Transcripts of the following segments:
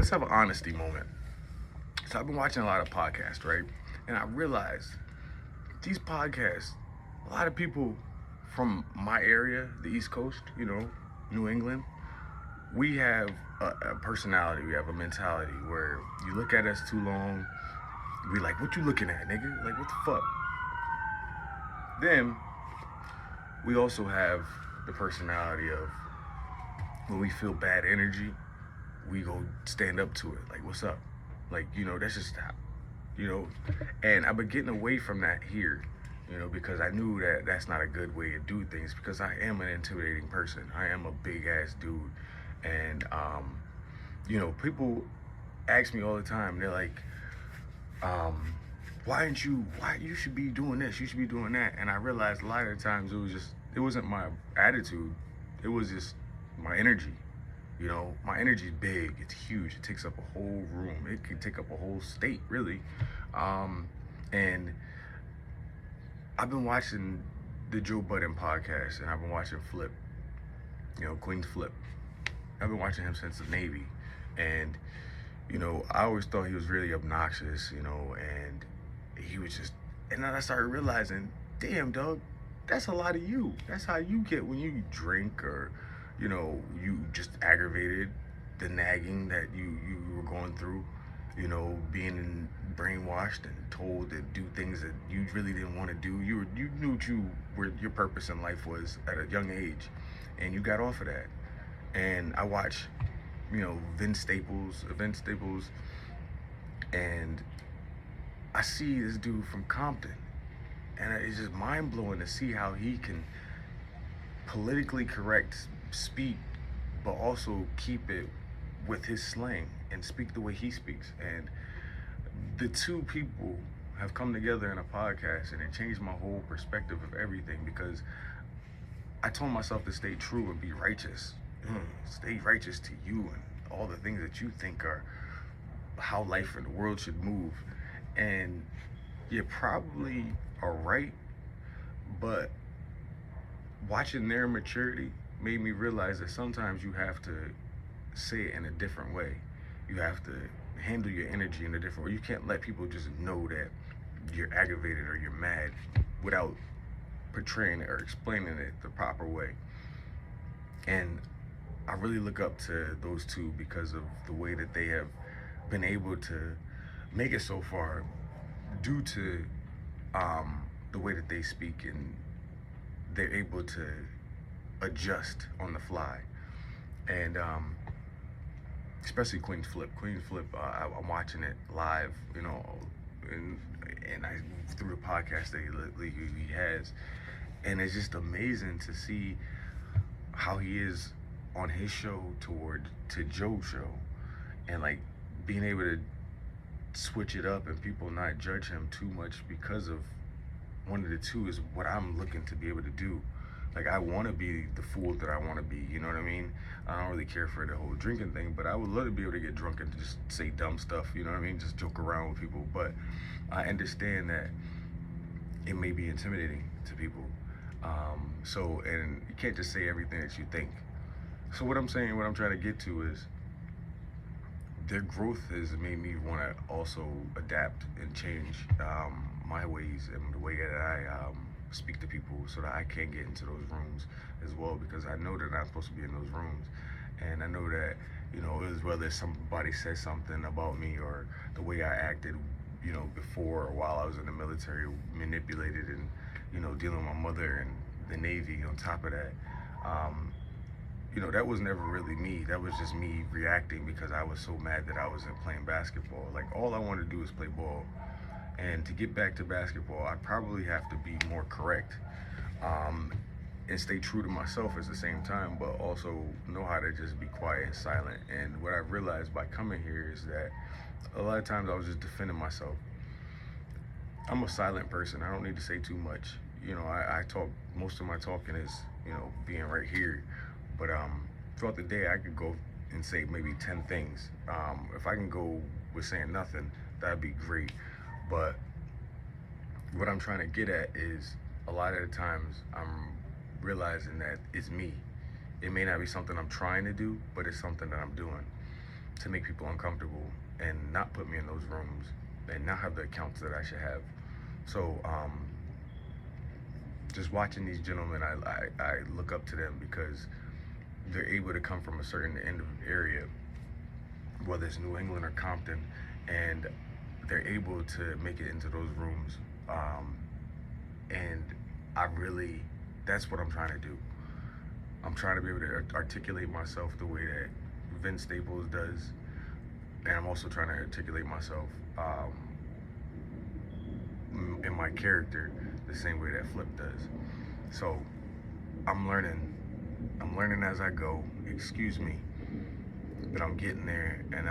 let's have an honesty moment. So I've been watching a lot of podcasts, right? And I realized these podcasts, a lot of people from my area, the East Coast, New England, we have a personality, we have a mentality where you look at us too long, we like, what you looking at, nigga? Like, what the fuck? Then we also have the personality of when we feel bad energy, we go stand up to it. Like, what's up? Like, that's just how, you know. And I've been getting away from that here, because I knew that that's not a good way to do things because I am an intimidating person. I am a big ass dude. And, people ask me all the time, they're like, why you should be doing this, you should be doing that. And I realized a lot of the times it wasn't my attitude, it was just my energy. My energy is big, it's huge, it takes up a whole room, it could take up a whole state, really. And I've been watching the Joe Budden podcast, and I've been watching Flip, Queen's Flip. I've been watching him since the Navy, and I always thought he was really obnoxious, and he was just, and then I started realizing, damn, dog, that's a lot of you. That's how you get when you drink, or you just aggravated, the nagging that you were going through, being brainwashed and told to do things that you really didn't want to do. You knew what your purpose in life was at a young age, and you got off of that. And I watch, Vince Staples, and I see this dude from Compton, and it's just mind blowing to see how he can politically correct speak, but also keep it with his slang and speak the way he speaks. And the two people have come together in a podcast, and it changed my whole perspective of everything because I told myself to stay true and be righteous. Stay righteous to you and all the things that you think are how life and the world should move. And you probably are right, but watching their maturity made me realize that sometimes you have to say it in a different way. You have to handle your energy in a different way. You can't let people just know that you're aggravated or you're mad without portraying it or explaining it the proper way. And I really look up to those two because of the way that they have been able to make it so far due to the way that they speak, and they're able to adjust on the fly. And especially Queen's Flip. I'm watching it live, and I through the podcast that he has, and it's just amazing to see how he is on his show to Joe's show, and like being able to switch it up and people not judge him too much because of one of the two is what I'm looking to be able to do. Like, I want to be the fool that I want to be, you know what I mean? I don't really care for the whole drinking thing, but I would love to be able to get drunk and just say dumb stuff, you know what I mean? Just joke around with people. But I understand that it may be intimidating to people. And you can't just say everything that you think. So what I'm trying to get to is their growth has made me want to also adapt and change my ways and the way that I speak to people so that I can get into those rooms as well, because I know that I'm supposed to be in those rooms, and I know that as whether somebody says something about me or the way I acted before or while I was in the military, manipulated, and dealing with my mother and the Navy on top of that. That was never really me. That was just me reacting because I was so mad that I wasn't playing basketball. Like, all I want to do is play ball. And to get back to basketball, I probably have to be more correct, and stay true to myself at the same time, but also know how to just be quiet and silent. And what I realized by coming here is that a lot of times I was just defending myself. I'm a silent person. I don't need to say too much. I talk, most of my talking is, being right here. But throughout the day, I could go and say maybe 10 things. If I can go with saying nothing, that'd be great. But what I'm trying to get at is a lot of the times I'm realizing that it's me. It may not be something I'm trying to do, but it's something that I'm doing. to make people uncomfortable and not put me in those rooms and not have the accounts that I should have. So just watching these gentlemen, I look up to them because they're able to come from a certain end of area, whether it's New England or Compton, and they're able to make it into those rooms. And I really, that's what I'm trying to do. I'm trying to be able to articulate myself the way that Vince Staples does, and I'm also trying to articulate myself in my character the same way that Flip does. So I'm learning. I'm learning as I go. Excuse me, but I'm getting there, and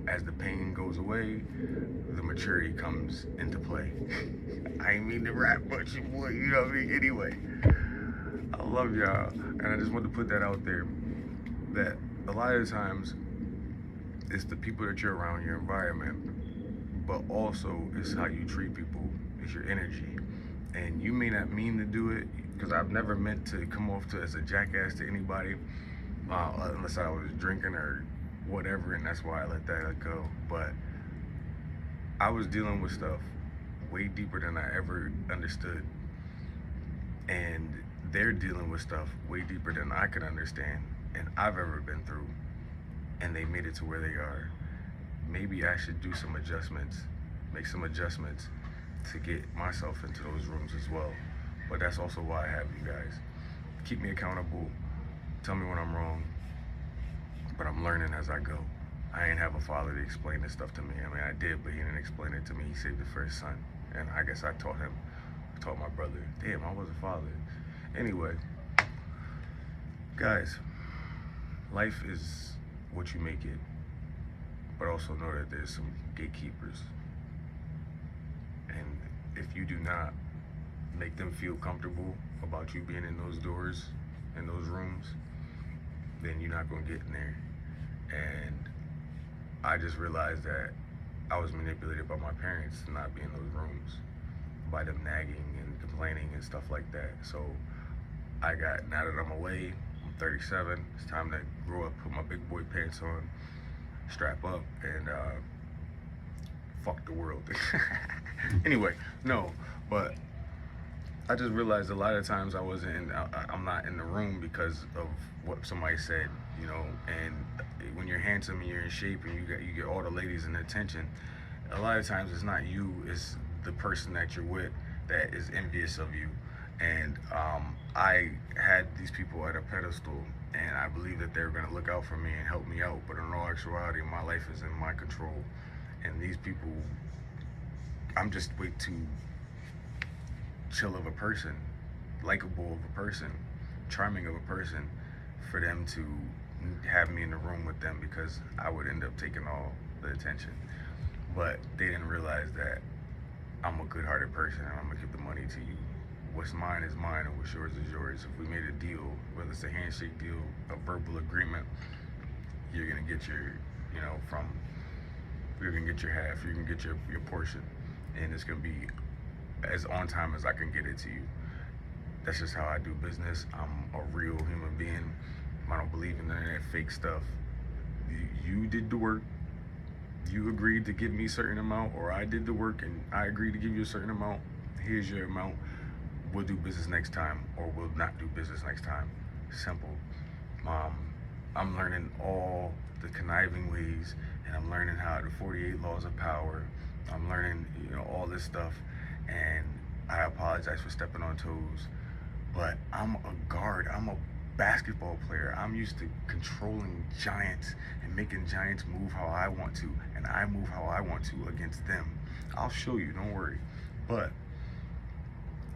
as the pain goes away, the maturity comes into play. I ain't mean to rap much, boy. You know what I mean? Anyway, I love y'all, and I just want to put that out there. That a lot of times, it's the people that you're around, your environment, but also it's how you treat people. It's your energy, and you may not mean to do it, because I've never meant to come off as a jackass to anybody, unless I was drinking or whatever, and that's why I let that go. But I was dealing with stuff way deeper than I ever understood, and they're dealing with stuff way deeper than I could understand and I've ever been through, and they made it to where they are. Maybe I should do some adjustments, make some adjustments to get myself into those rooms as well. But that's also why I have you guys. Keep me accountable, tell me when I'm wrong, but I'm learning as I go. I ain't have a father to explain this stuff to me. I mean, I did, but he didn't explain it to me. He saved it for his son, and I guess I taught him, taught my brother. Damn, I was a father. Anyway, guys, life is what you make it, but also know that there's some gatekeepers, and if you do not make them feel comfortable about you being in those doors, in those rooms, then you're not gonna get in there. And I just realized that I was manipulated by my parents to not be in those rooms, by them nagging and complaining and stuff like that. So now that I'm away, I'm 37, it's time to grow up, put my big boy pants on, strap up, and fuck the world. Anyway, no, but I just realized a lot of times I'm not in the room because of what somebody said, you know. And when you're handsome and you're in shape and you get all the ladies in attention, a lot of times it's not you, it's the person that you're with that is envious of you. And I had these people at a pedestal, and I believe that they're gonna look out for me and help me out. But in all actuality, my life is in my control, and these people, I'm just way too chill of a person, likable of a person, charming of a person, for them to have me in the room with them, because I would end up taking all the attention. But they didn't realize that I'm a good-hearted person, and I'm gonna give the money to you. What's mine is mine, and what's yours is yours. If we made a deal, whether it's a handshake deal, a verbal agreement, you're gonna get you're gonna get your half, you're gonna get your portion, and it's gonna be as on time as I can get it to you. That's just how I do business. I'm a real human being. I don't believe in none of that fake stuff. You did the work. You agreed to give me a certain amount, or I did the work and I agreed to give you a certain amount. Here's your amount. We'll do business next time, or we'll not do business next time. Simple. I'm learning all the conniving ways, and I'm learning how the 48 laws of power. I'm learning, all this stuff, and I apologize for stepping on toes, but I'm a guard. I'm a basketball player. I'm used to controlling giants and making giants move how I want to, and I move how I want to against them. I'll show you, don't worry. But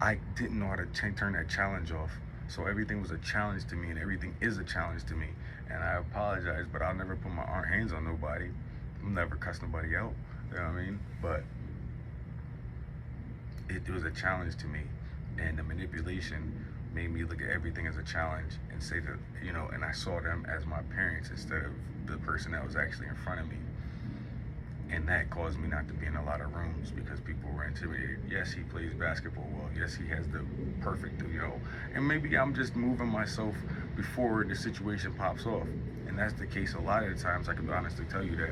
I didn't know how to turn that challenge off. So everything was a challenge to me, and everything is a challenge to me. And I apologize, but I'll never put my hands on nobody. I'll never cuss nobody out. You know what I mean? But it was a challenge to me. And the manipulation made me look at everything as a challenge and say that, and I saw them as my parents instead of the person that was actually in front of me. And that caused me not to be in a lot of rooms because people were intimidated. Yes, he plays basketball well. Yes, he has the perfect, and maybe I'm just moving myself before the situation pops off. And And that's the case a lot of the times. I can honestly tell you that.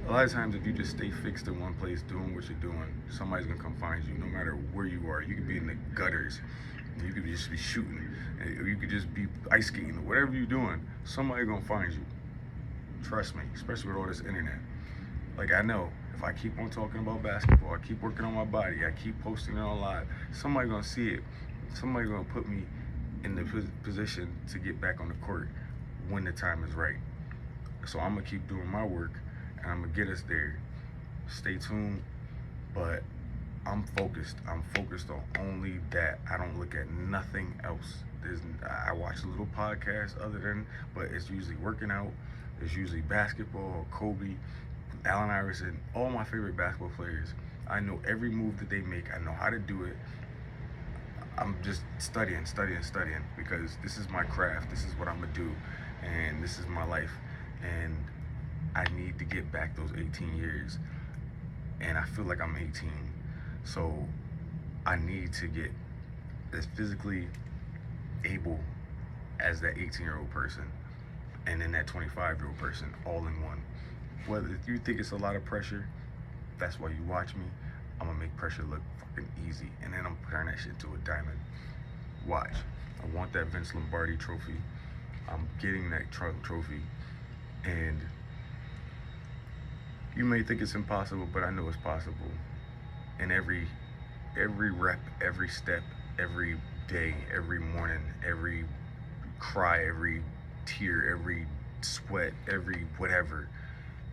A lot of times, if you just stay fixed in one place doing what you're doing, somebody's gonna come find you no matter where you are. You could be in the gutters, you could just be shooting, you could just be ice skating, whatever you're doing, somebody's gonna find you. Trust me, especially with all this internet. Like, I know if I keep on talking about basketball, I keep working on my body, I keep posting it on live, somebody's gonna see it. Somebody's gonna put me in the position to get back on the court when the time is right. So I'm gonna keep doing my work, and I'm gonna get us there. Stay tuned, but I'm focused. I'm focused on only that. I don't look at nothing else. I watch a little podcast other than, but it's usually working out. It's usually basketball, Kobe, Allen Iverson, all my favorite basketball players. I know every move that they make. I know how to do it. I'm just studying because this is my craft. This is what I'm gonna do, and this is my life. And I need to get back those 18 years, and I feel like I'm 18. So I need to get as physically able as that 18-year-old person, and then that 25-year-old person, all in one. Whether if you think it's a lot of pressure, that's why you watch me. I'm gonna make pressure look fucking easy, and then I'm gonna turn that shit into a diamond. Watch. I want that Vince Lombardi trophy. I'm getting that trophy, and you may think it's impossible, but I know it's possible. And every rep, every step, every day, every morning, every cry, every tear, every sweat, every whatever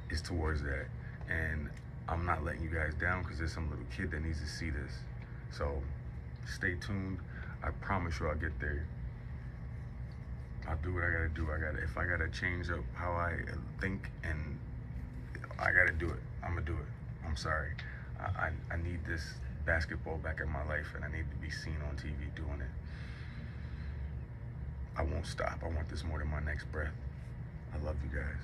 is towards that. And I'm not letting you guys down because there's some little kid that needs to see this. So stay tuned. I promise you I'll get there. I'll do what I gotta do. If I gotta change up how I think, and I gotta do it, I'm gonna do it. I'm sorry. I need this basketball back in my life, and I need to be seen on TV doing it. I won't stop. I want this more than my next breath. I love you guys.